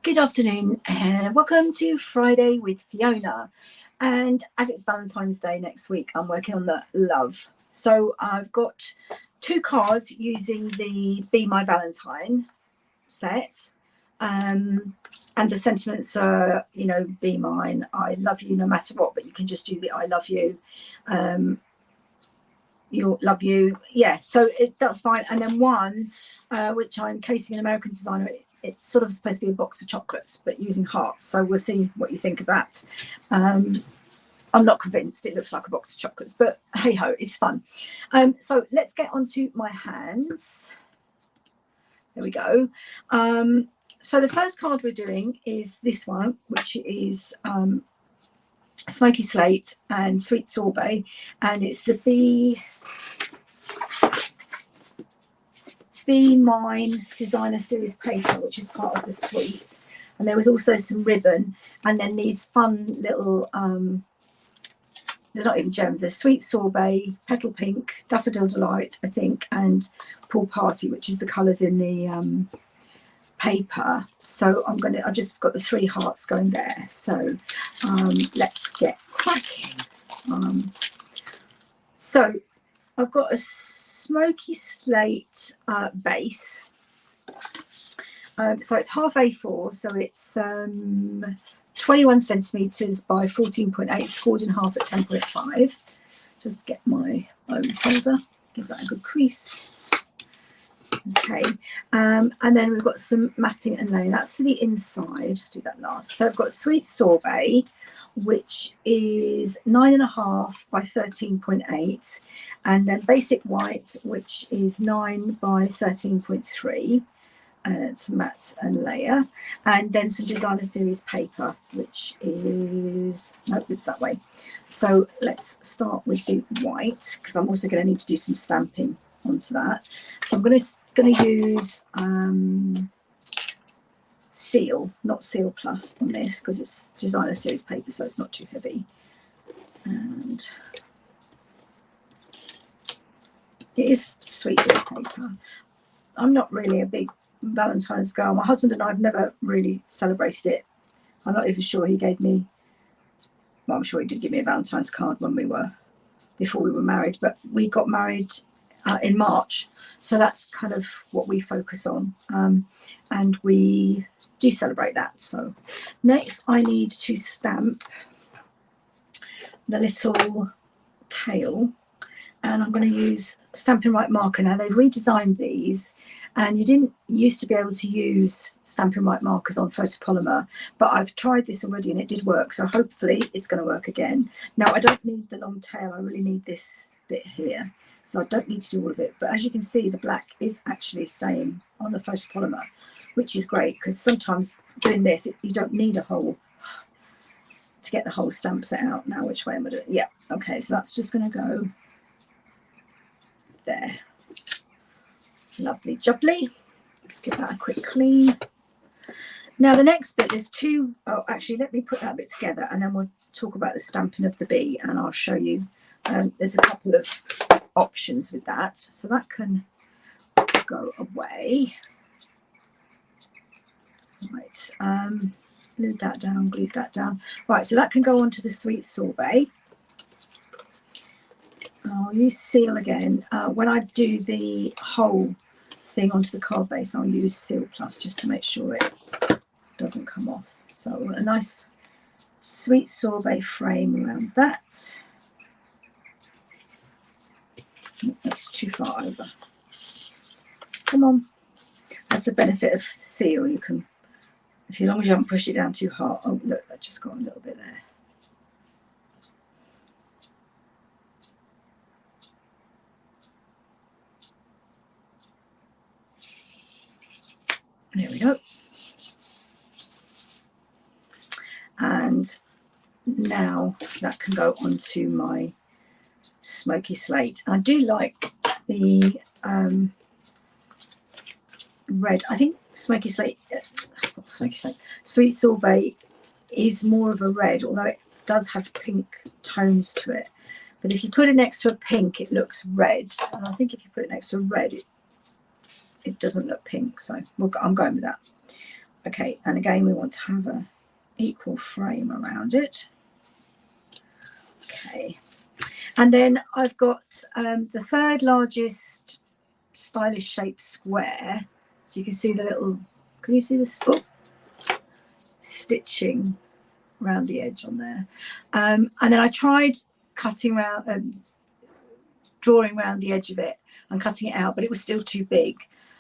Good afternoon and welcome to Friday with Fiona. And as it's Valentine's Day next week, I'm working on the love. So I've got 2 cards using the Be My Valentine set. And the sentiments are, you know, be mine, I love you no matter what, but you can just do the I love you. You'll love you. Yeah, so that's fine. And then one, which I'm casing an American designer. It's sort of supposed to be a box of chocolates, but using hearts. So we'll see what you think of that. I'm not convinced. It looks like a box of chocolates, but hey ho, it's fun. So let's get onto my hands. There we go. So the first card we're doing is this one, which is Smoky Slate and Sweet Sorbet, and it's the Be Mine Designer Series paper, which is part of the sweets. And there was also some ribbon, and then these fun little they're not even gems, they're Sweet Sorbet, Petal Pink, Daffodil Delight, I think, and Pool Party, which is the colours in the paper. So I've just got the 3 hearts going there. So let's get cracking. So I've got a Smoky Slate base. So it's half A4, so it's 21 centimeters by 14.8, scored in half at 10.5. Just get my own folder, give that a good crease. Okay, and then we've got some matting and laying. That's for the inside. I'll do that last. So I've got Sweet Sorbet, which is 9.5 by 13.8, and then Basic White, which is 9 by 13.3. To mat and layer, and then some Designer Series paper, which is, nope, it's that way. So let's start with the white, because I'm also going to need to do some stamping onto that. So I'm going to use Seal, not Seal Plus on this, because it's Designer Series paper, so it's not too heavy. And it is sweet as paper. I'm not really a big Valentine's girl. My husband and I have never really celebrated it. I'm not even sure he gave me, well, I'm sure he did give me a Valentine's card before we were married, but we got married in March, so that's kind of what we focus on, and we do celebrate that. So next I need to stamp the little tail, and I'm going to use Stampin' Right marker. Now they've redesigned these, and you didn't used to be able to use Stampin' Right markers on photopolymer, but I've tried this already and it did work, so hopefully it's going to work again. Now I don't need the long tail, I really need this bit here, so I don't need to do all of it, but as you can see the black is actually staying on the photopolymer, which is great, because sometimes doing this you don't need a whole to get the whole stamp set out. Now which way am I doing? Yeah, okay, so that's just going to go there. Lovely jubbly. Let's give that a quick clean. Now the next bit is actually let me put that bit together and then we'll talk about the stamping of the bee, and I'll show you there's a couple of options with that, so that can go away. Right, glued that down. Right, so that can go onto the Sweet Sorbet. I'll use Seal again. When I do the whole thing onto the card base, I'll use Seal Plus just to make sure it doesn't come off. So a nice Sweet Sorbet frame around that. That's too far over. Come on. That's the benefit of Seal. You can, as long as you haven't pushed it down too hard. Oh look, that just got a little bit there. There we go. And now that can go onto my Smoky Slate. I do like the red. I think Smoky Slate, not Smoky Slate, Sweet Sorbet is more of a red, although it does have pink tones to it. But if you put it next to a pink, it looks red. And I think if you put it next to a red, it doesn't look pink. So I'm going with that. Okay, and again we want to have an equal frame around it. Okay, and then I've got the third largest stylish shape square, so you can see the little, can you see this stitching around the edge on there? And then I tried cutting around, drawing around the edge of it and cutting it out, but it was still too big.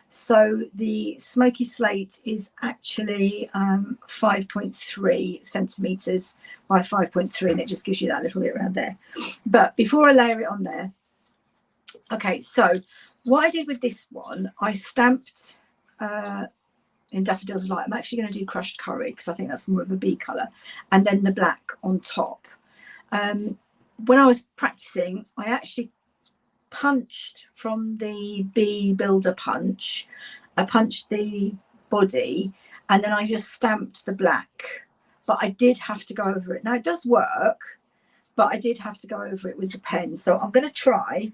So the smoky slate is actually 5.3 centimeters by 5.3, and it just gives you that little bit around there. But before I layer it on there, okay, so what I did with this one, I stamped in Daffodil Delight. I'm actually going to do crushed curry because I think that's more of a bee colour, and then the black on top. When I was practicing, I actually punched from the bee builder punch. I punched the body and then I just stamped the black, but I did have to go over it. Now it does work, but I did have to go over it with the pen. So I'm going to try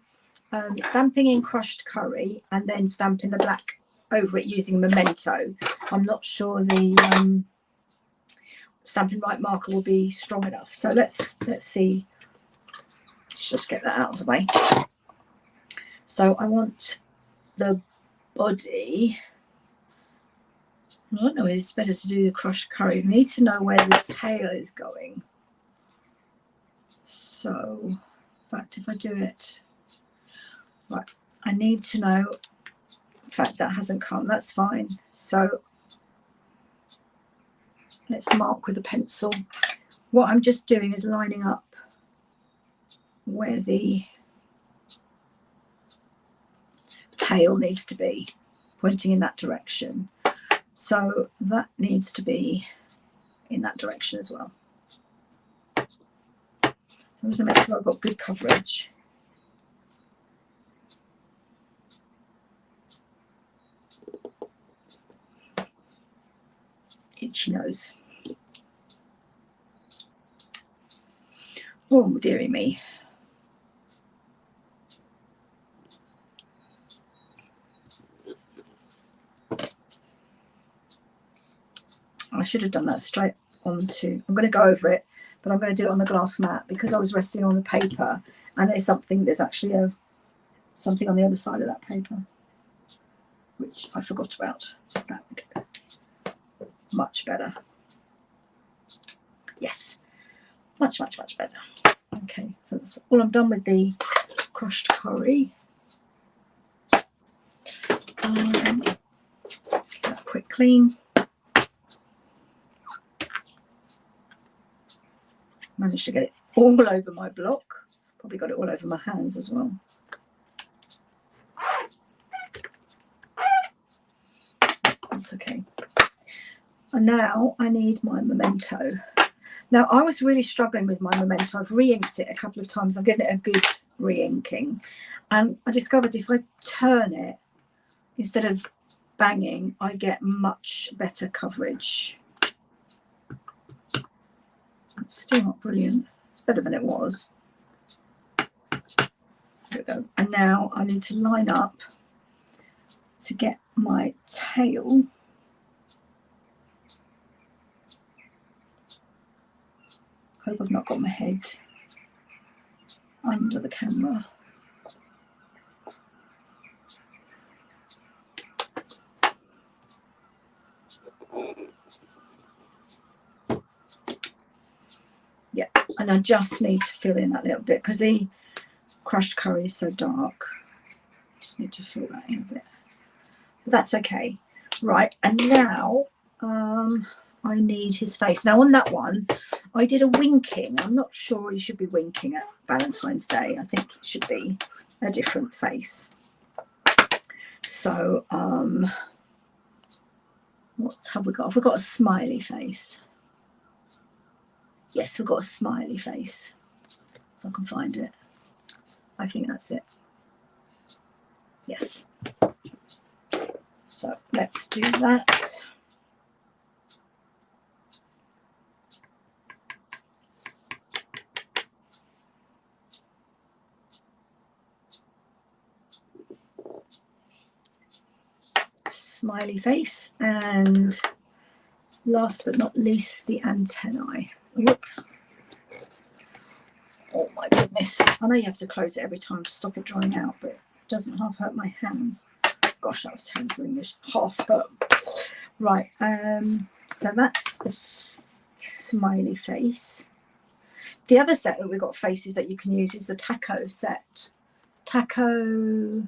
stamping in crushed curry and then stamping the black over it using Memento. I'm not sure the Stampin' Right marker will be strong enough. So let's see. Let's just get that out of the way. So I want the body. I don't know, it's better to do the crushed curry. I need to know where the tail is going. So, in fact, if I do it, right, I need to know, in fact, that hasn't come, that's fine. So let's mark with a pencil. What I'm just doing is lining up where the tail needs to be, pointing in that direction. So that needs to be in that direction as well. So I'm just going to make sure I've got good coverage. Itchy nose. Oh, dearie me. I should have done that straight onto, I'm going to go over it, but I'm going to do it on the glass mat because I was resting on the paper, and there's actually something on the other side of that paper, which I forgot about. That would go much better. Yes, much better. Okay, so that's all I'm done with the crushed curry. Give that a quick clean. Managed to get it all over my block. Probably got it all over my hands as well. That's okay. And now I need my Memento. Now I was really struggling with my Memento. I've re-inked it a couple of times. I've given it a good re-inking. And I discovered if I turn it, instead of banging, I get much better coverage. It's still not brilliant. It's better than it was. There we go. And now I need to line up to get my tail. Hope I've not got my head under the camera. Yeah, and I just need to fill in that little bit because the crushed curry is so dark. Just need to fill that in a bit, but that's okay. Right, and now I need his face. Now on that one I did a winking. I'm not sure you should be winking at Valentine's Day. I think it should be a different face. So what have we got? Have we got a smiley face? Yes, we've got a smiley face. If I can find it. I think that's it. Yes. So let's do that. Smiley face, and Last but not least, the antennae. Whoops. Oh my goodness. I know you have to close it every time to stop it drying out, but it doesn't half hurt my hands. Gosh, that was terrible English. Half hurt. Right. So that's the smiley face. The other set that we've got faces that you can use is the taco set. Taco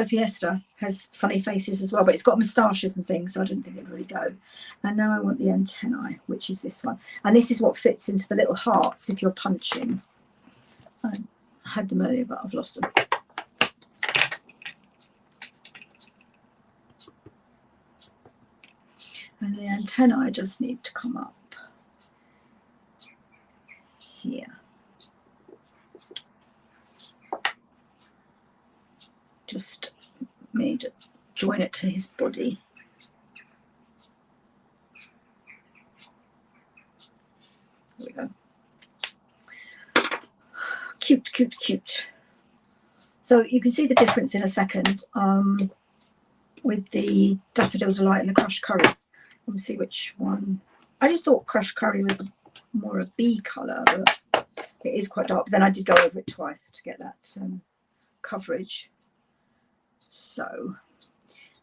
Fiesta has funny faces as well, but it's got moustaches and things, so I didn't think it would really go. And now I want the antennae, which is this one. And this is what fits into the little hearts if you're punching. I had them earlier, but I've lost them. And the antennae just need to come up here. Just made it, join it to his body. There we go. Cute, cute, cute. So you can see the difference in a second with the Daffodil Delight and the Crushed Curry. Let me see which one. I just thought Crushed Curry was more a bee colour, but it is quite dark. But then I did go over it twice to get that coverage. So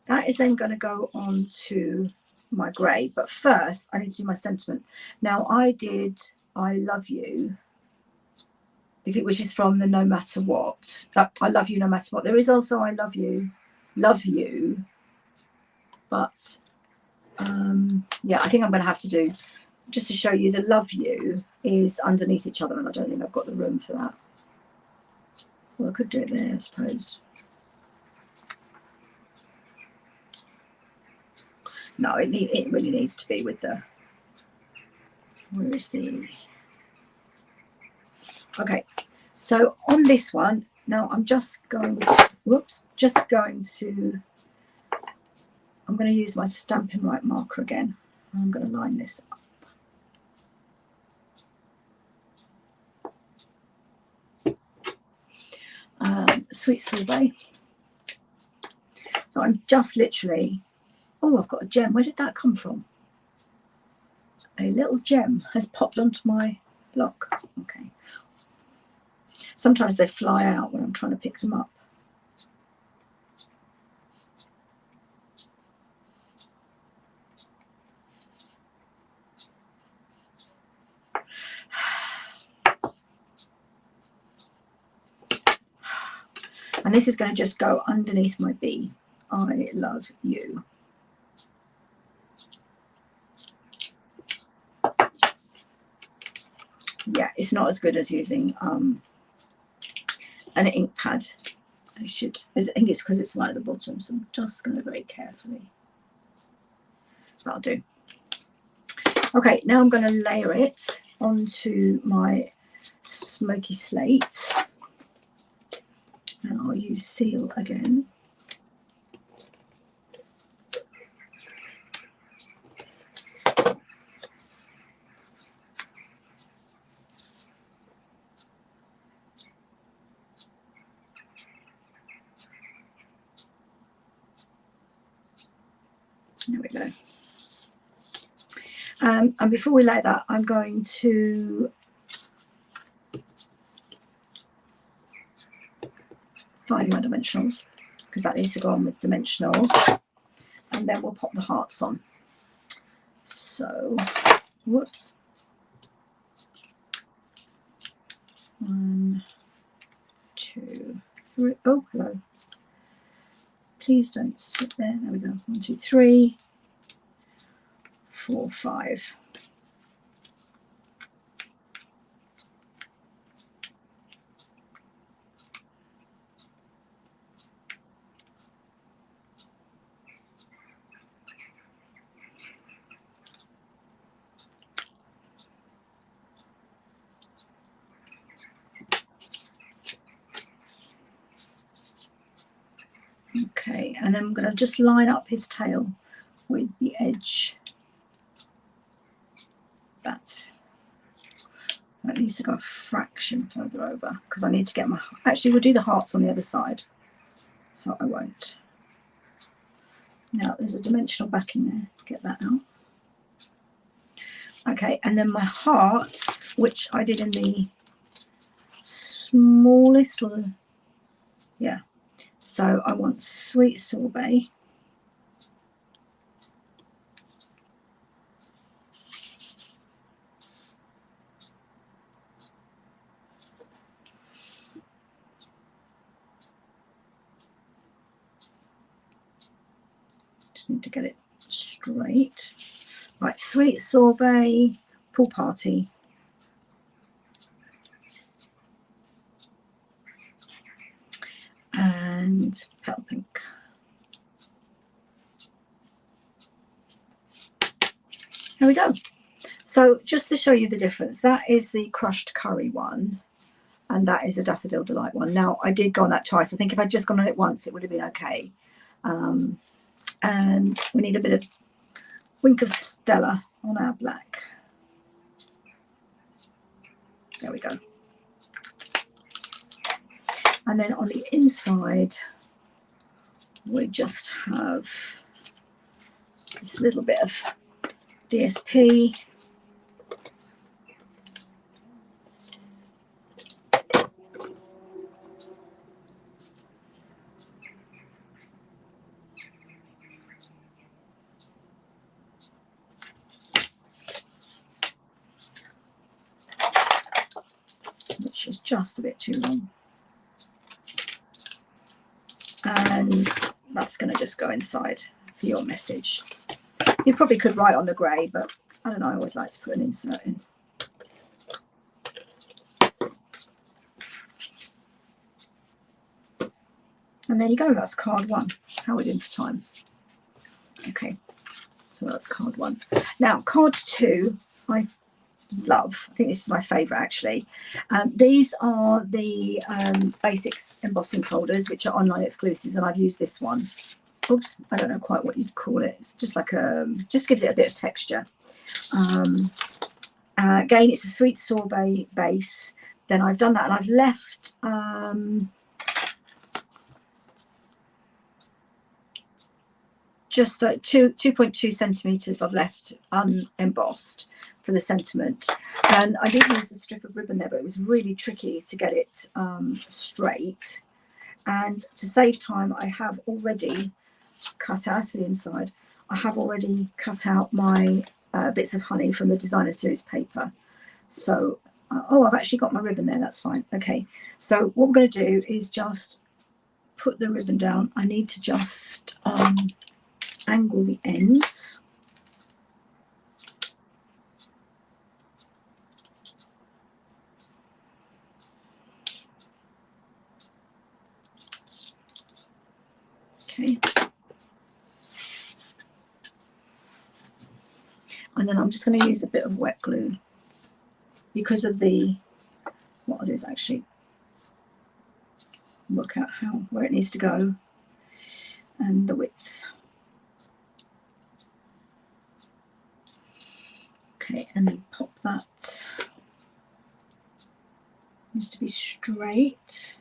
that is then going to go on to my grey. But first, I need to do my sentiment. Now, I did I Love You, which is from the No Matter What. I Love You No Matter What. There is also I Love You, but yeah, I think I'm going to have to do, just to show you, the Love You is underneath each other, and I don't think I've got the room for that. Well, I could do it there, I suppose. No, it really needs to be with the, where is the, okay. So on this one, now I'm just going to, I'm going to use my Stampin' Right marker again. I'm going to line this up. Sweet Sorbet. So I'm just literally, oh, I've got a gem. Where did that come from? A little gem has popped onto my block. Okay. Sometimes they fly out when I'm trying to pick them up. And this is going to just go underneath my bee. I love you. Yeah, it's not as good as using an ink pad. I think it's because it's light at the bottom, so I'm just going to very carefully. That'll do. Okay, now I'm going to layer it onto my smoky slate. And I'll use Seal again. There we go. And before we lay that, I'm going to find my dimensionals, because that needs to go on with dimensionals, and then we'll pop the hearts on. So, whoops. 1, 2, 3. Oh, hello. Please don't sit there. There we go. 1, 2, 3, 4, 5. Okay, and then I'm going to just line up his tail with the edge. That needs to go a fraction further over, because I need to get my, actually we'll do the hearts on the other side, so I won't. Now there's a dimensional backing there. Get that out. Okay, and then my hearts, which I did in the smallest, or the, yeah. So I want sweet sorbet. Just need to get it straight. Right, sweet sorbet, pool party. And pale pink. There we go. So just to show you the difference, that is the crushed curry one, and that is a Daffodil Delight one. Now, I did go on that twice. I think if I'd just gone on it once, it would have been okay. And we need a bit of wink of Stella on our black. There we go. And then on the inside, we just have this little bit of DSP. Which is just a bit too long. And that's going to just go inside for your message. You probably could write on the grey, but I don't know, I always like to put an insert in. And there you go, that's card one. How are we doing for time? Okay, so that's card one. Now, card two, I love. I think this is my favourite actually. These are the basics embossing folders, which are online exclusives, and I've used this one. Oops, I don't know quite what you'd call it. It's just like a, just gives it a bit of texture. Again, it's a sweet sorbet base. Then I've done that, and I've left just 2.2 centimeters I've left unembossed for the sentiment. And I did use a strip of ribbon there, but it was really tricky to get it straight. And to save time, I have already cut out the inside. I have already cut out my bits of honey from the designer series paper. So, oh, I've actually got my ribbon there. That's fine. Okay. So what we're going to do is just put the ribbon down. I need to just angle the ends. Okay. And then I'm just going to use a bit of wet glue because of the, what I'll do is actually work out where it needs to go and the width. Okay, and then pop that. Needs to be straight.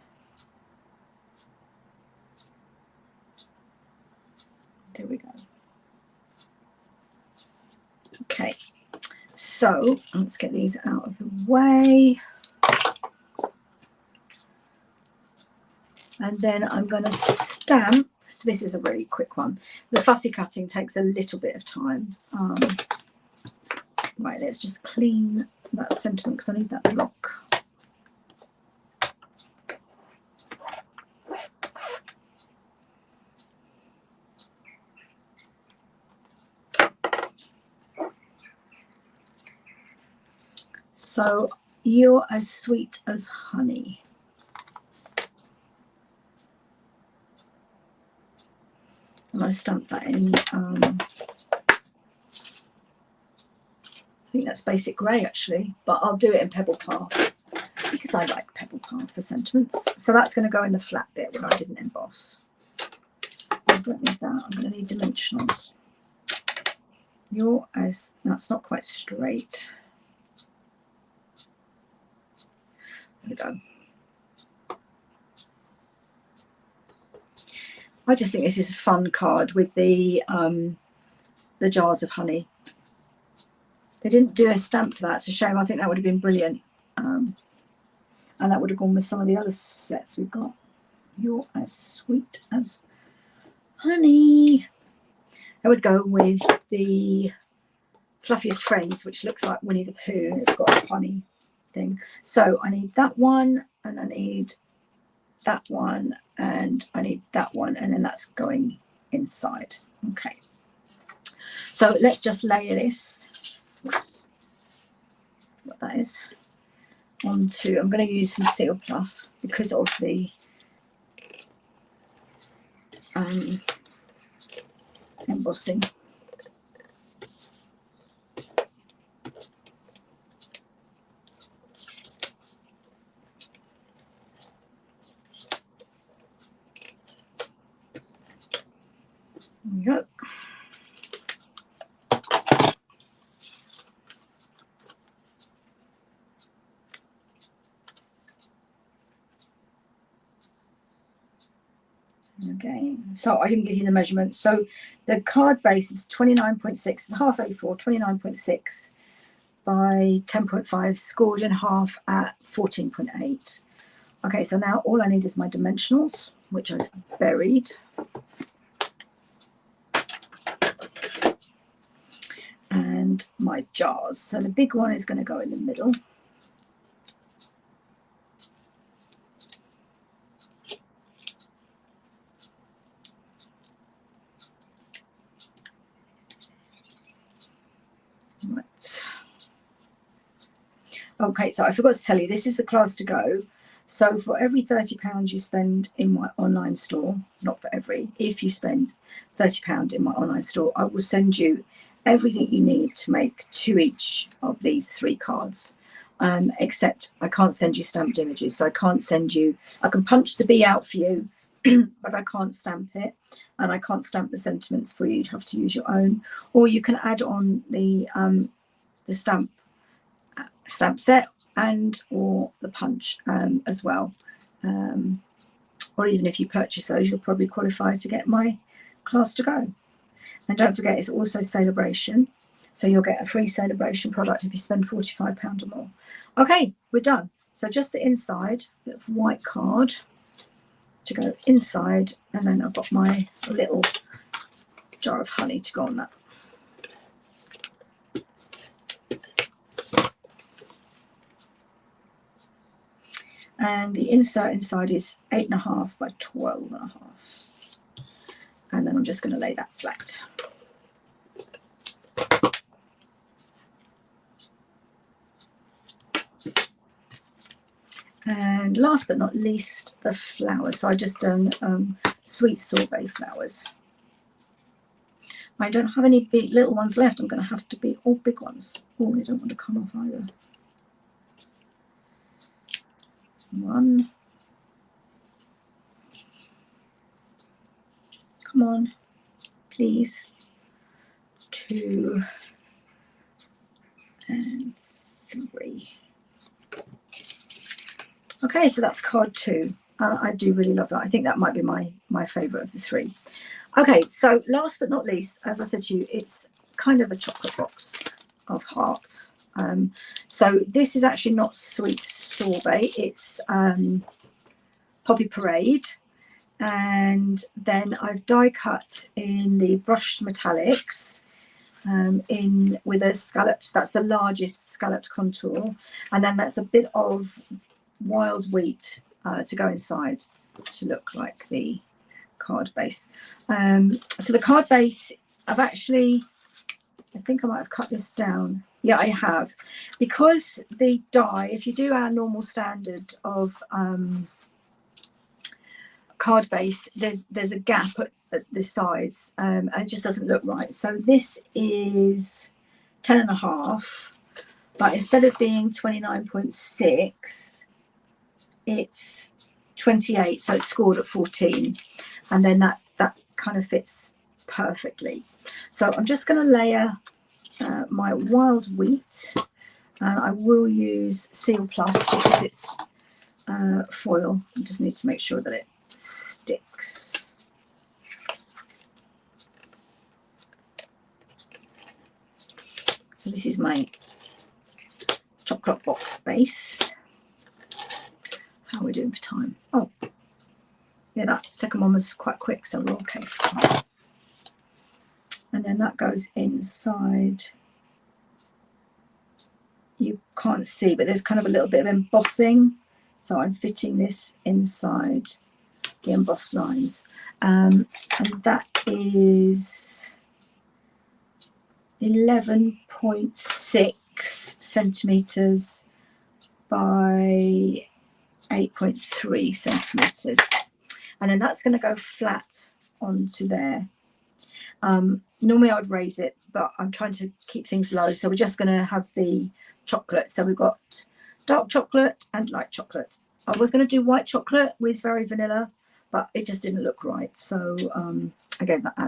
There we go. Okay, so let's get these out of the way. And then I'm going to stamp. So this is a really quick one. The fussy cutting takes a little bit of time. Right, let's just clean that sentiment because I need that block. So, you're as sweet as honey. I'm going to stamp that in. I think that's basic grey actually, but I'll do it in Pebble Path because I like Pebble Path for sentiments. So that's going to go in the flat bit where I didn't emboss. I don't need that. I'm going to need dimensionals. You're as, that's not quite straight. There we go. I just think this is a fun card with the jars of honey. They didn't do a stamp for that. It's a shame. I think that would have been brilliant. And that would have gone with some of the other sets we've got. You're as sweet as honey. I would go with the Fluffiest Friends, which looks like Winnie the Pooh, and it's got a honey thing. So I need that one, and I need that one, and I need that one, and then that's going inside. Okay. So let's just layer this. Oops. What that is. Onto, I'm going to use some Seal Plus because of the embossing. There we go. Okay, so I didn't give you the measurements. So the card base is 29.6, it's half A4, 29.6 by 10.5, scored in half at 14.8. Okay, so now all I need is my dimensionals, which I've buried. And my jars. So the big one is going to go in the middle. Right. Okay, so I forgot to tell you, this is the class to go. So for every £30 you spend in my online store, not for every, if you spend £30 in my online store, I will send you everything you need to make 2 each of these 3 cards. Except I can't send you stamped images. So I can't send you, I can punch the bee out for you, but I can't stamp it. And I can't stamp the sentiments for you. You'd have to use your own. Or you can add on the stamp set and or the punch as well. Or even if you purchase those, you'll probably qualify to get my class to go. And don't forget, it's also Sale-A-Bration. So you'll get a free Sale-A-Bration product if you spend £45 or more. Okay, we're done. So just the inside, bit of white card to go inside. And then I've got my little jar of honey to go on that. And the insert inside is 8.5 by 12.5. And then I'm just going to lay that flat. And last but not least, the flowers. So I just done sweet sorbet flowers. I don't have any big little ones left. I'm going to have to be all big ones. Oh, they don't want to come off either. One. Come on, please. 2 and 3. Okay, so that's card 2. I do really love that. I think that might be my favourite of the 3. Okay, so last but not least, as I said to you, it's kind of a chocolate box of hearts. So this is actually not sweet sorbet, it's Poppy Parade. And then I've die cut in the brushed metallics in with a scalloped, that's the largest scalloped contour, and then that's a bit of wild wheat to go inside to look like the card base. So the card base, I've actually, I think I might have cut this down. Yeah, I have, because the die, if you do our normal standard of card base, there's a gap at the sides, and it just doesn't look right. So this is 10.5, but instead of being 29.6, it's 28, so it's scored at 14, and then that kind of fits perfectly. So I'm just going to layer my wild wheat, and I will use Seal Plus because it's foil. I just need to make sure that it sticks. So this is my chocolate box base. How are we doing for time? Oh, yeah, that second one was quite quick, so we're okay for time. And then that goes inside. You can't see, but there's kind of a little bit of embossing. So I'm fitting this inside the embossed lines. And that is 11.6 centimetres by 8.3 centimetres. And then that's going to go flat onto there. Normally I would raise it, but I'm trying to keep things low. So we're just going to have the chocolate. So we've got dark chocolate and light chocolate. I was going to do white chocolate with very vanilla, but it just didn't look right. So I gave that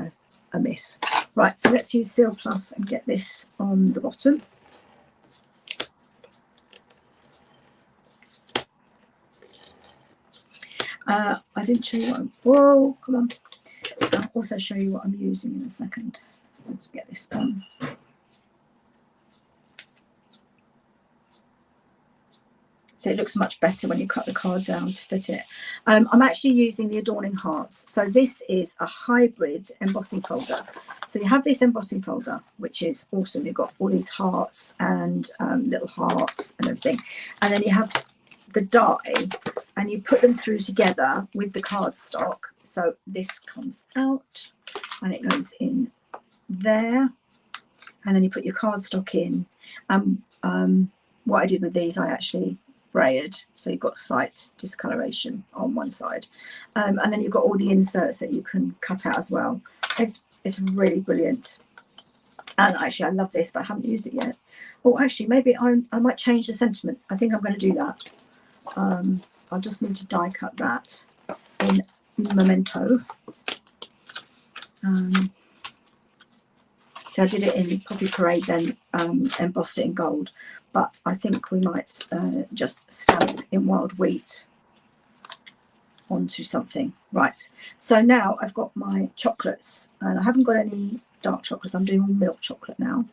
a miss. Right, so let's use Seal Plus and get this on the bottom. I didn't show you what I'm, whoa, come on. I'll also show you what I'm using in a second. Let's get this on. So it looks much better when you cut the card down to fit it. I'm actually using the Adorning Hearts. So this is a hybrid embossing folder. So you have this embossing folder, which is awesome. You've got all these hearts and little hearts and everything. And then you have the die, and you put them through together with the cardstock. So this comes out and it goes in there, and then you put your cardstock in. What I did with these, I actually braided, so you've got slight discoloration on one side, and then you've got all the inserts that you can cut out as well. It's really brilliant, and actually I love this, but I haven't used it yet. Oh, actually maybe I might change the sentiment. I think I'm going to do that. I'll just need to die cut that in Memento. So I did it in Poppy Parade, then embossed it in gold, but I think we might just stamp in Wild Wheat onto something. Right, so now I've got my chocolates, and I haven't got any dark chocolates. I'm doing all milk chocolate now,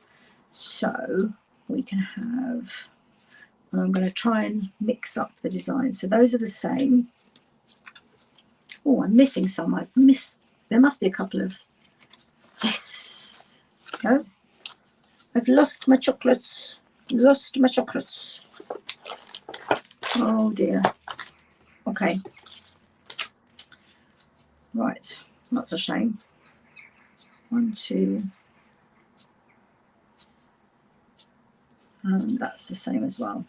so we can have, and I'm going to try and mix up the design. So those are the same. Oh, I'm missing some. I've missed, there must be a couple of, yes, no, I've lost my chocolates, lost my chocolates. Oh dear. Okay, right, that's a shame. 1, 2, and that's the same as well.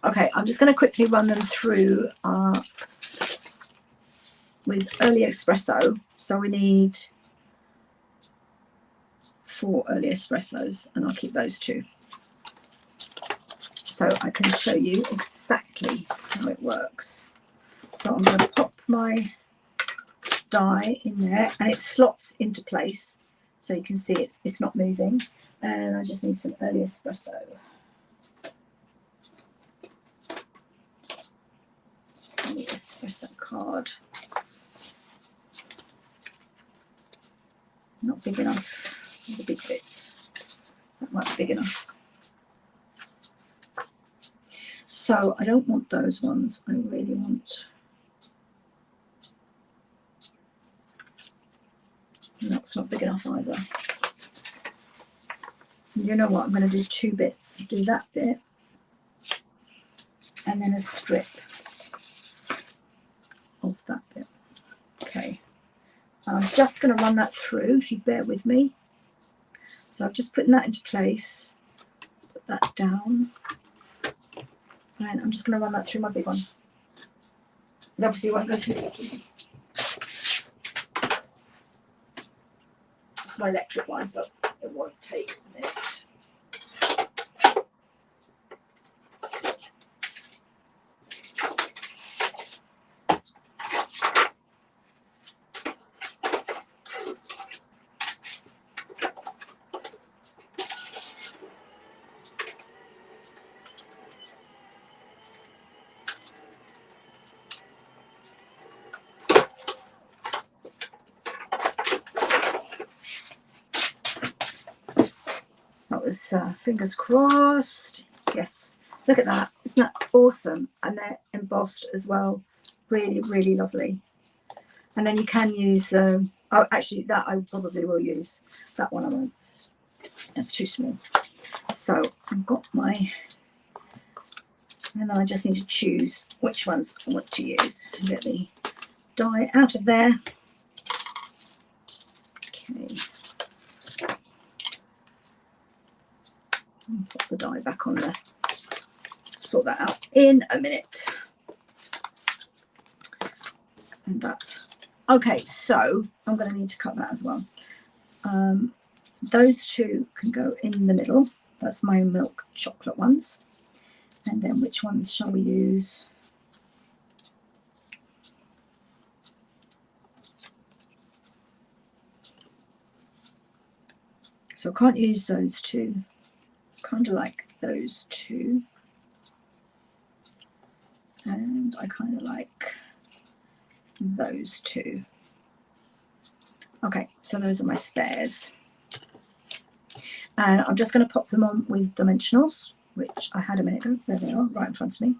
Okay, I'm just going to quickly run them through with early espresso. So we need 4 early espressos, and I'll keep those 2. So I can show you exactly how it works. So I'm going to pop my die in there, and it slots into place, so you can see it's not moving. And I just need some early espresso. Early espresso card. Not big enough. The big bits. That might be big enough. So I don't want those ones. I really want. That's not big enough either. You know what? I'm going to do 2 bits. Do that bit, and then a strip of that bit. Okay. I'm just going to run that through, if you bear with me. So I've just putting that into place. Put that down. And I'm just going to run that through my big one. It obviously won't go through the little one. It's my electric one, so it won't take a minute. was fingers crossed. Yes, look at that. Isn't that awesome? And they're embossed as well. Really, really lovely. And then you can use, oh, actually, that I probably will use. That one I won't. It's too small. So I've got my, and then I just need to choose which ones I want to use. Get the die out of there. Okay. Put the die back on there. Sort that out in a minute. And that. Okay, so I'm going to need to cut that as well. Those two can go in the middle. That's my milk chocolate ones. And then which ones shall we use? So I can't use those two. Kind of like those two. And I kind of like those two. Okay, so those are my spares. And I'm just going to pop them on with dimensionals, which I had a minute ago. There they are, right in front of me.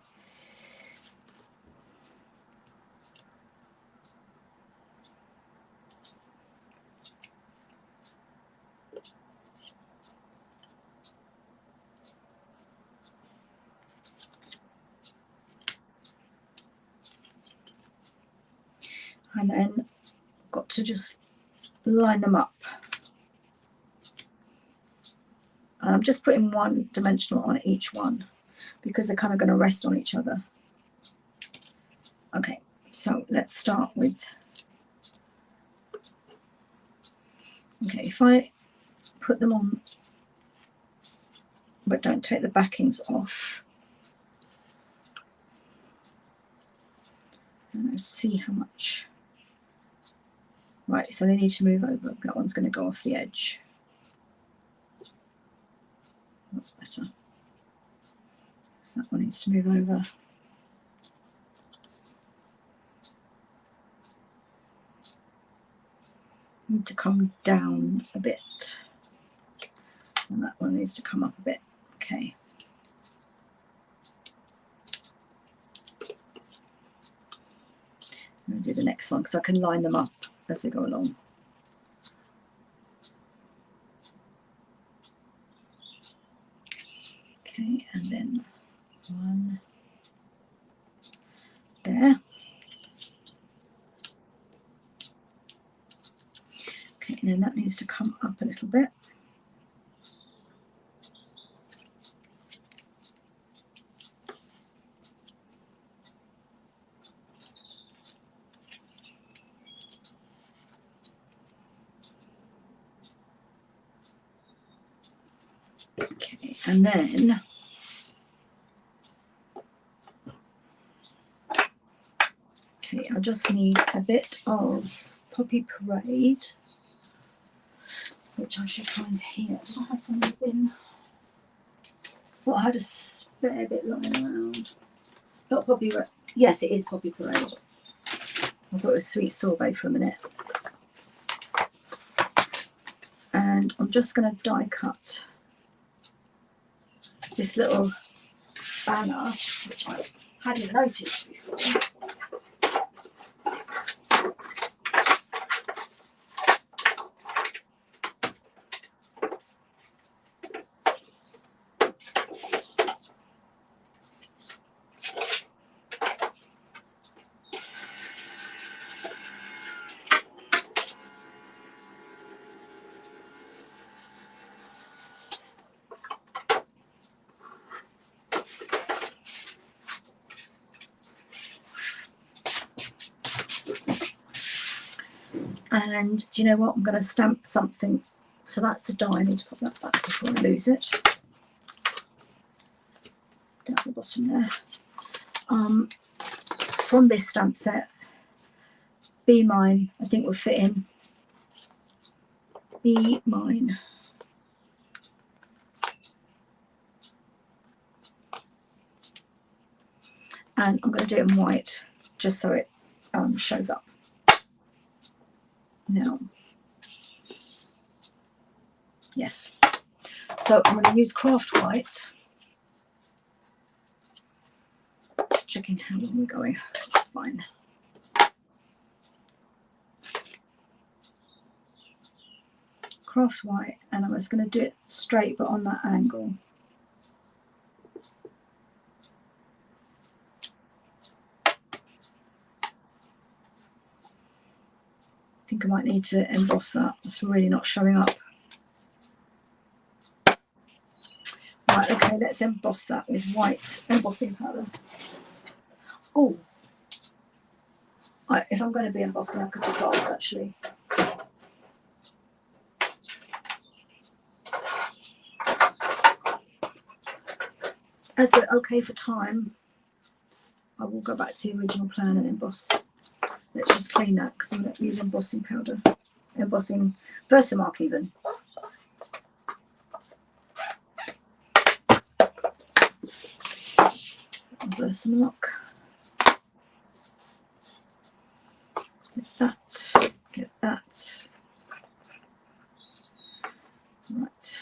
And then got to just line them up. And I'm just putting one dimensional on each one because they're kind of going to rest on each other. Okay, so let's start with, okay, if I put them on but don't take the backings off, and let's see how much. Right, so they need to move over. That one's going to go off the edge. That's better. So that one needs to move over. Need to come down a bit. And that one needs to come up a bit. Okay. I'm going to do the next one because I can line them up as they go along. Okay, and then one there. Okay, and then that needs to come up a little bit. Okay, and then okay, I just need a bit of Poppy Parade, which I should find here. Did I have some in the bin? Thought I had a spare bit lying around. Not Poppy Parade. Yes, it is Poppy Parade. I thought it was Sweet Sorbet for a minute. And I'm just going to die cut this little banner, which I hadn't noticed before. And do you know what? I'm going to stamp something. So that's the die. I need to put that back before I lose it. Down the bottom there. From this stamp set, Be Mine, I think will fit in. Be Mine. And I'm going to do it in white, just so it shows up. Now, yes. So I'm going to use craft white. Just checking how long we're going. It's fine. Craft white, and I'm just going to do it straight but on that angle. I think I might need to emboss that. It's really not showing up. Right, okay, let's emboss that with white embossing powder. Oh, if I'm going to be embossing, I could do gold actually. As we're okay for time, I will go back to the original plan and emboss. Let's just clean that because I'm going to use embossing powder, embossing Versamark even. Versamark. Get that. Right.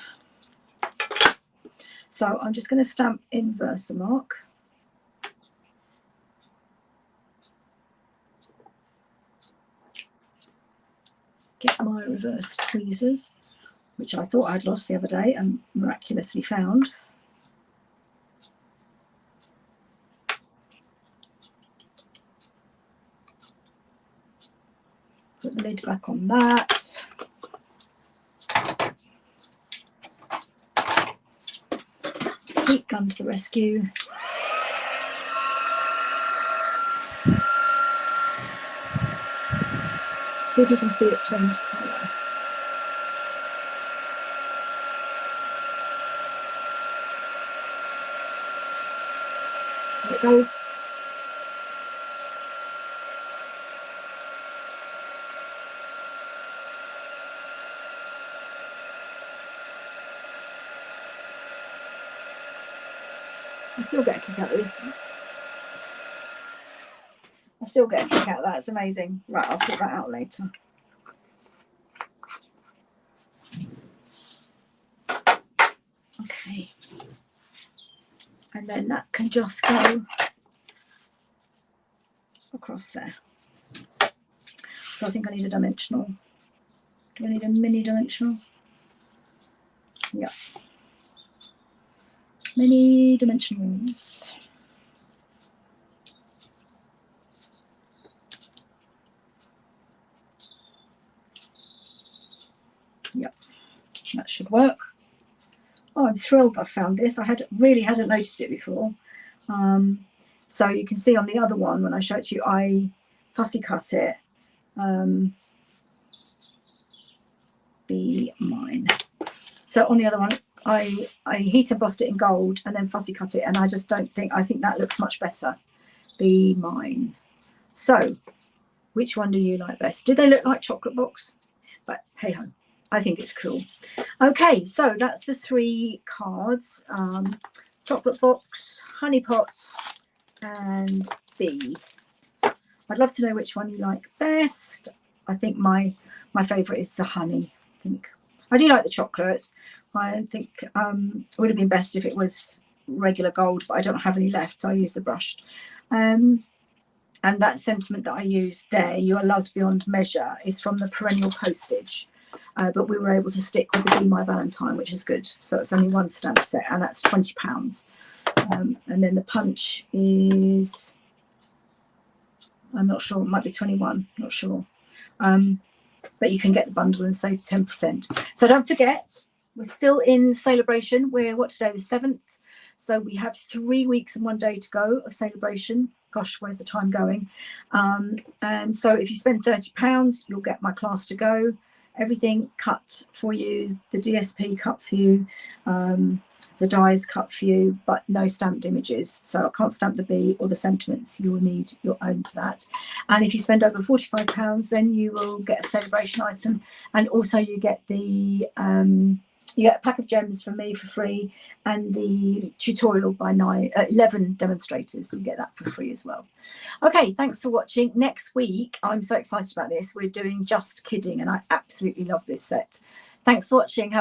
So I'm just going to stamp in Versamark. Get my reverse tweezers, which I thought I'd lost the other day and miraculously found. Put the lid back on that. Heat gun to the rescue. See if you can see it change colour. There it goes. I still get a kick out of this. I still get a kick out of that. It's amazing. Right, I'll sort that out later. Okay. And then that can just go across there. So I think I need a dimensional. Do I need a mini dimensional? Yeah. Many dimensionals. Yep, that should work. Oh, I'm thrilled I found this. I really hadn't noticed it before. So you can see on the other one, when I showed it to you, I fussy cut it. Be mine. So on the other one, I heat embossed it in gold and then fussy cut it, and I just don't think, I think that looks much better. Be mine. So which one do you like best? Did they look like chocolate box? But hey ho, I think it's cool. Okay, so that's the 3 cards. Chocolate box, honey pots, and bee. I'd love to know which one you like best. I think my favourite is the honey. I do like the chocolates. I think it would have been best if it was regular gold, but I don't have any left, so I use the brushed. And that sentiment that I used there, "You are loved beyond measure," is from the perennial postage. But we were able to stick with the Be My Valentine, which is good. So it's only 1 stamp set, and that's £20. And then the punch is, I'm not sure, it might be 21, not sure. But you can get the bundle and save 10%. So don't forget, we're still in Sale-A-Bration. We're, what, today, the 7th? So we have 3 weeks and 1 day to go of Sale-A-Bration. Gosh, where's the time going? And so if you spend £30, you'll get my class to go. Everything cut for you, the DSP cut for you, the dies cut for you, but no stamped images. So I can't stamp the bee or the sentiments. You will need your own for that. And if you spend over £45, then you will get a Sale-A-Bration item, and also you get the you get a pack of gems from me for free, and the tutorial by 11 demonstrators. You get that for free as well. Okay, thanks for watching. Next week, I'm so excited about this. We're doing Just Kidding, and I absolutely love this set. Thanks for watching.